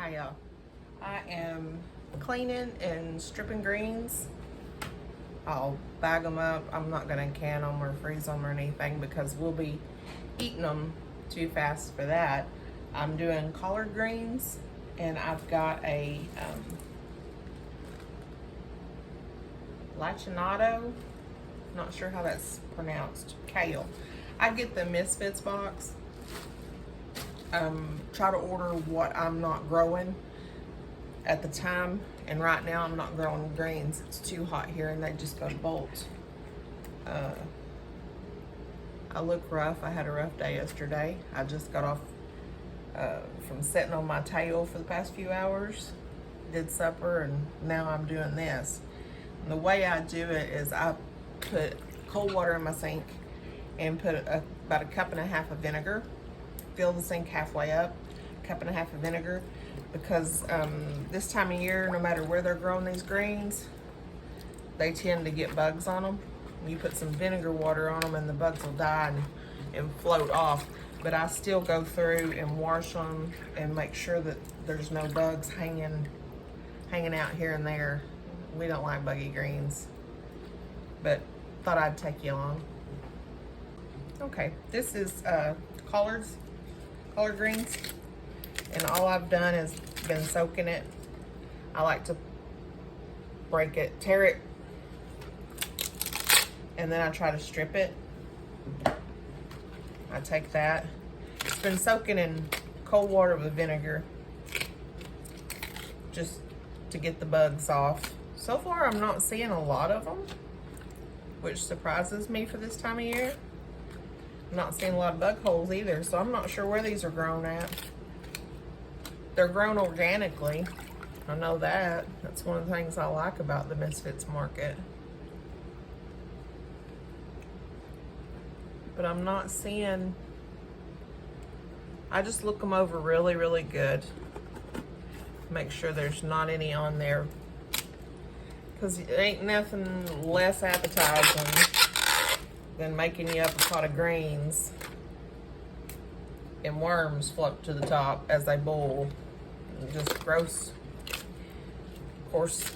Hi y'all. I am cleaning and stripping greens. I'll bag them up. I'm not gonna can them or freeze them or anything because we'll be eating them too fast for that. I'm doing collard greens and I've got a lacinato, not sure how that's pronounced, kale. I get the misfits box. Try to order what I'm not growing at the time, and right now I'm not growing greens. It's too hot here and they just go to bolt. I look rough. I had a rough day yesterday. I just got off from sitting on my tail for the past few hours, did supper, and now I'm doing this. And the way I do it is I put cold water in my sink and put about a cup and a half of vinegar. Fill the sink halfway up, cup and a half of vinegar, because this time of year, no matter where they're growing these greens, they tend to get bugs on them. You put some vinegar water on them and the bugs will die and float off. But I still go through and wash them and make sure that there's no bugs hanging out here and there. We don't like buggy greens, but thought I'd take you along. Okay, this is collard greens, and all I've done is been soaking it. I like to break it, tear it, and then I try to strip it. I take that. It's been soaking in cold water with vinegar just to get the bugs off. So far I'm not seeing a lot of them, which surprises me for this time of year. I'm not seeing a lot of bug holes either, so I'm not sure where these are grown at. They're grown organically. I know that. That's one of the things I like about the Misfits market. But I'm not seeing, I just look them over really, really good. Make sure there's not any on there, because it ain't nothing less appetizing than making you up a pot of greens and worms float to the top as they boil. Just gross. Of course,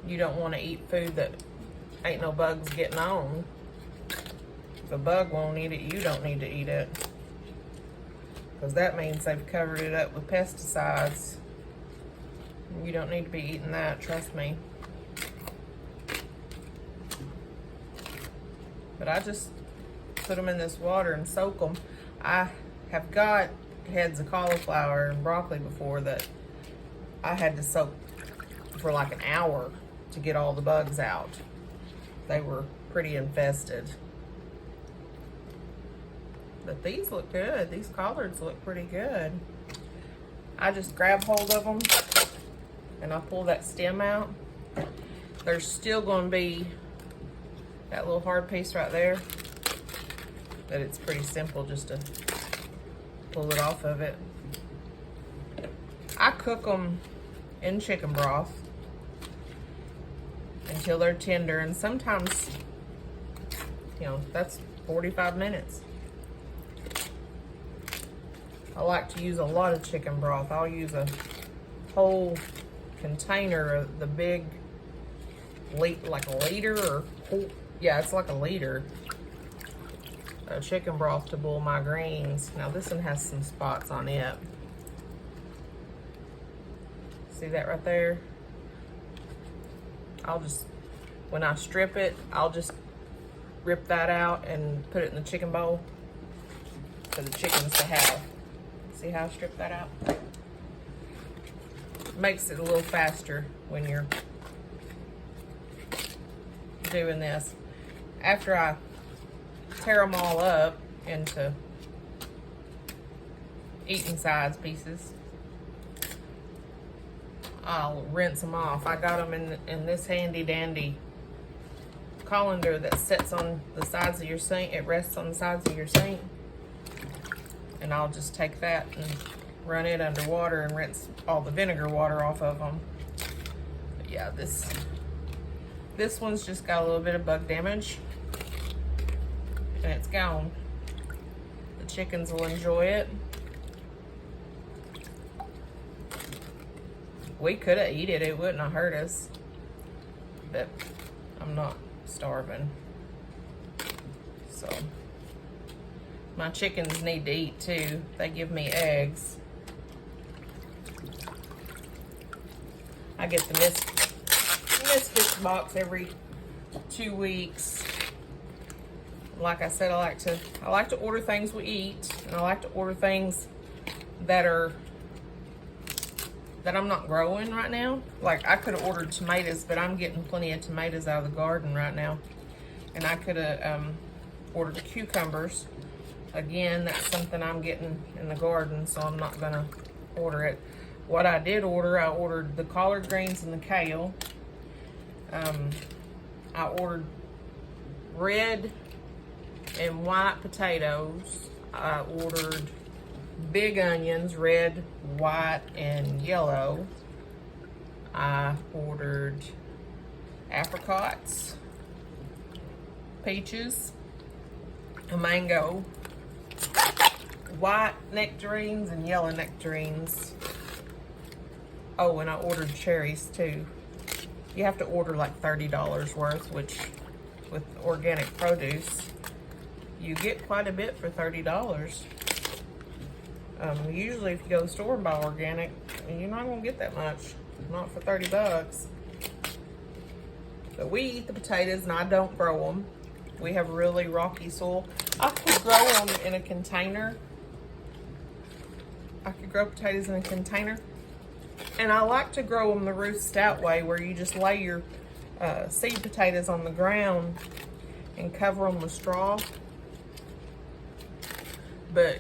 you don't want to eat food that ain't no bugs getting on. If a bug won't eat it, you don't need to eat it, because that means they've covered it up with pesticides. You don't need to be eating that, trust me. But I just put them in this water and soak them. I have got heads of cauliflower and broccoli before that I had to soak for like an hour to get all the bugs out. They were pretty infested. But these look good. These collards look pretty good. I just grab hold of them and I pull that stem out. There's still going to be that little hard piece right there, but it's pretty simple just to pull it off of it. I cook them in chicken broth until they're tender, and sometimes, you know, that's 45 minutes. I like to use a lot of chicken broth. I'll use a whole container of the big, like a liter or whole, yeah, it's like a liter of chicken broth to boil my greens. Now this one has some spots on it. See that right there? I'll just, when I strip it, I'll just rip that out and put it in the chicken bowl for the chickens to have. See how I stripped that out? Makes it a little faster when you're doing this. After I tear them all up into eating size pieces, I'll rinse them off. I got them in this handy dandy colander that sits on the sides of your sink. It rests on the sides of your sink. And I'll just take that and run it under water and rinse all the vinegar water off of them. But yeah, this one's just got a little bit of bug damage and it's gone. The chickens will enjoy it. We could have eaten it. It wouldn't have hurt us. But I'm not starving. So my chickens need to eat too. They give me eggs. I get the misfits box every 2 weeks. Like I said, I like to order things we eat, and I like to order things that I'm not growing right now. Like I could have ordered tomatoes, but I'm getting plenty of tomatoes out of the garden right now. And I could have ordered cucumbers. Again, that's something I'm getting in the garden, so I'm not gonna order it. What I did order, I ordered the collard greens and the kale. I ordered red and white potatoes. I ordered big onions, red, white, and yellow. I ordered apricots, peaches, a mango, white nectarines and yellow nectarines. Oh, and I ordered cherries too. You have to order like $30 worth, which with organic produce, you get quite a bit for $30. Usually if you go to the store and buy organic, you're not gonna get that much, not for 30 bucks. But we eat the potatoes and I don't grow them. We have really rocky soil. I could grow them in a container. I could grow potatoes in a container. And I like to grow them the Ruth Stout way, where you just lay your seed potatoes on the ground and cover them with straw. But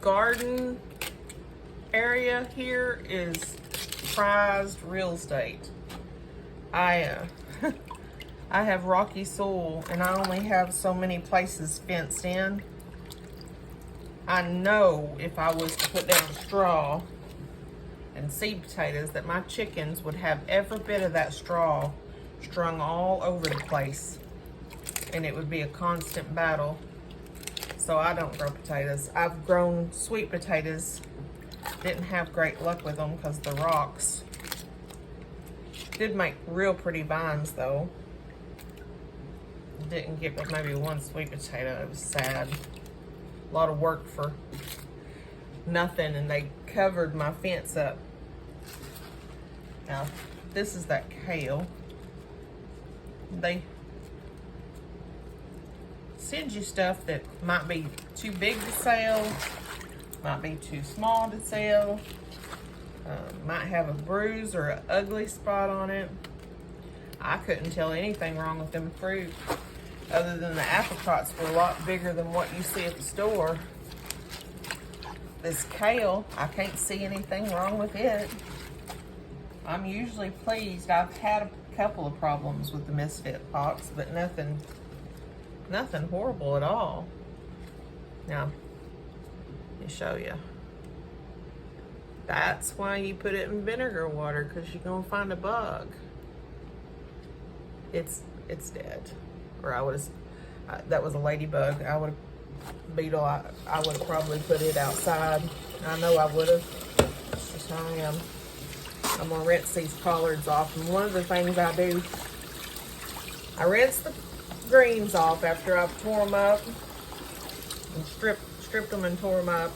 garden area here is prized real estate. I have rocky soil and I only have so many places fenced in. I know if I was to put down straw and seed potatoes that my chickens would have every bit of that straw strung all over the place, and it would be a constant battle. So I don't grow potatoes. I've grown sweet potatoes. Didn't have great luck with them because the rocks. Did make real pretty vines though. Didn't get but maybe one sweet potato. It was sad. A lot of work for nothing, and they covered my fence up. Now, this is that kale. They send you stuff that might be too big to sell, might be too small to sell, might have a bruise or an ugly spot on it. I couldn't tell anything wrong with them fruit, other than the apricots were a lot bigger than what you see at the store. This kale, I can't see anything wrong with it. I'm usually pleased. I've had a couple of problems with the misfit box, but nothing horrible at all. Now, let me show you. That's why you put it in vinegar water, because you're gonna find a bug. It's dead. Or I would have, that was a ladybug. I would have, beetle, I would have probably put it outside. I know I would have. It's just how I am. I'm gonna rinse these collards off. And one of the things I do, I rinse the greens off after I've tore them up and stripped them and tore them up.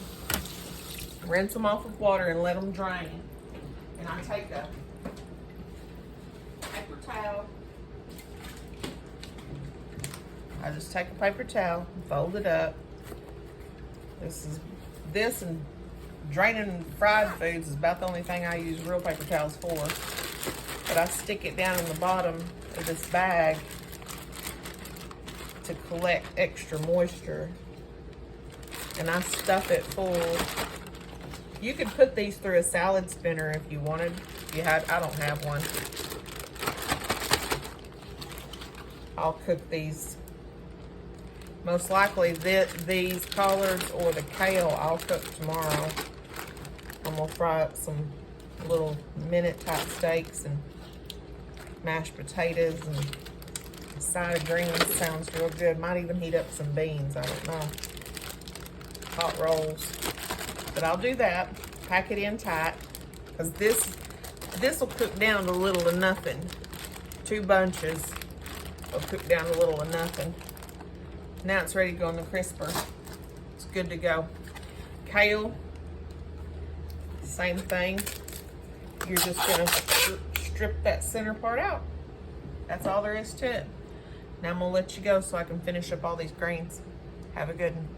Rinse them off with water and let them drain. And I take a paper towel. I just take a paper towel and fold it up. This and draining fried foods is about the only thing I use real paper towels for. But I stick it down in the bottom of this bag to collect extra moisture. And I stuff it full. You could put these through a salad spinner if you wanted. If you had, I don't have one. I'll cook these. Most likely these collards or the kale I'll cook tomorrow. I'm gonna fry up some little minute type steaks and mashed potatoes and a side of greens. Sounds real good. Might even heat up some beans, I don't know. Hot rolls. But I'll do that, pack it in tight, because This will cook down to little to nothing. 2 bunches will cook down to little to nothing. Now it's ready to go in the crisper. It's good to go. Kale, same thing. You're just gonna strip that center part out. That's all there is to it. Now I'm gonna let you go so I can finish up all these grains. Have a good one.